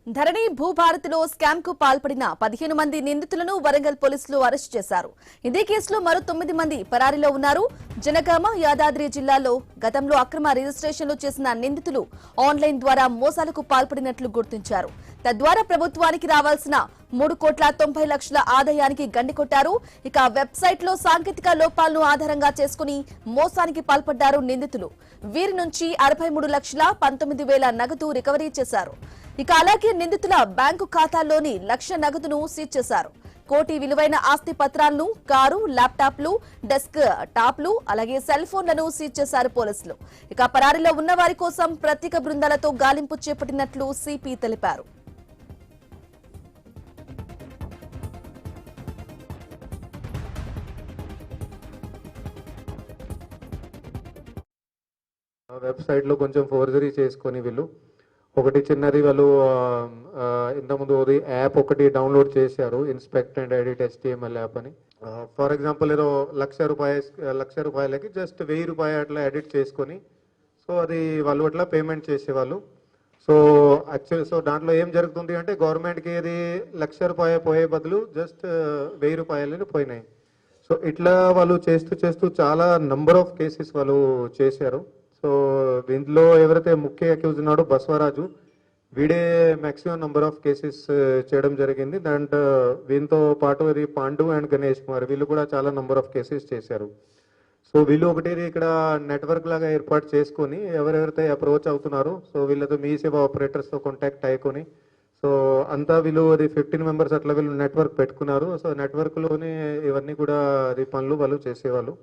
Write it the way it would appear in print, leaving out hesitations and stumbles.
ధరణి భూభారతిలో scam కు పాల్పడిన 15 మంది నిందితులను వరంగల్ పోలీసులు అరెస్ట్ చేశారు. ఇదే కేసులో మరో 9 మంది పరారీలో ఉన్నారు. జనగామ, యాదాద్రి జిల్లాల్లో గతంలో అక్రమ రిజిస్ట్రేషన్లు చేసిన నిందితులు ఆన్లైన్ ద్వారా మోసాలకు పాల్పడినట్లు గుర్తించారు. తద్వారా ప్రభుత్వానికి రావాల్సిన 3,90,00,000 ఆదాయానికి గండికొట్టారు. ఇక వెబ్సైట్ లో సాంకేతిక లోపాలను ఆధారంగా చేసుకుని మోసానికి పాల్పడ్డారు నిందితులు. వీరి నుంచి 63,19,000 నగదు రికవరీ చేశారు. ఇక అలాగే నిందితుల బ్యాంకు ఖాతాల్లోని 1,00,000 నగదును సీజ్ చేశారు. కోటి విలువైన ఆస్తి పత్రాలను, కారు, ల్యాప్టాప్లు, డెస్క్ టాప్లు, అలాగే సెల్ ఫోన్లను సీజ్ చేశారు పోలీసులు. ఇక పరారీలో ఉన్న వారి కోసం ప్రత్యేక బృందాలతో గాలింపు చేపట్టినట్లు సిపి తెలిపారు. వెబ్సైట్ లో కొంచెం ఫోర్జరీ చేసుకొని వీళ్ళు ఒకటి చిన్నది వాళ్ళు ఇంతకుముందు యాప్ ఒకటి డౌన్లోడ్ చేశారు, inspect and edit HTML app అని. ఫర్ ఎగ్జాంపుల్ ఏదో ₹1,00,000కి జస్ట్ ₹1,000 అట్లా ఎడిట్ చేసుకొని సో అది వాళ్ళు అట్లా పేమెంట్ చేసేవాళ్ళు. సో దాంట్లో ఏం జరుగుతుంది అంటే గవర్నమెంట్కి ఇది ₹1,00,000 పోయే బదులు జస్ట్ ₹1,000 పోయినాయి. సో ఇట్లా వాళ్ళు చేస్తూ చాలా నంబర్ ఆఫ్ కేసెస్ వాళ్ళు చేశారు. సో దీంట్లో ఎవరైతే ముఖ్య అక్యూజ్ ఉన్నాడో బసవరాజు, వీడే మ్యాక్సిమం నంబర్ ఆఫ్ కేసెస్ చేయడం జరిగింది. వీళ్ళతో పాటు ఇది పాండు అండ్ గణేష్ కుమార్, వీళ్ళు కూడా చాలా నంబర్ ఆఫ్ కేసెస్ చేశారు. సో వీళ్ళు ఒకటి ఇక్కడ నెట్వర్క్ లాగా ఏర్పాటు చేసుకొని ఎవరెవరైతే అప్రోచ్ అవుతున్నారో సో వీళ్ళతో మీ సేవా ఆపరేటర్స్తో కాంటాక్ట్ అయ్యుకొని సో అంతా వీళ్ళు అది 15 మెంబర్స్ అట్లా వీళ్ళు నెట్వర్క్ పెట్టుకున్నారు. సో నెట్వర్క్లోనే ఇవన్నీ కూడా అది పనులు వాళ్ళు చేసేవాళ్ళు.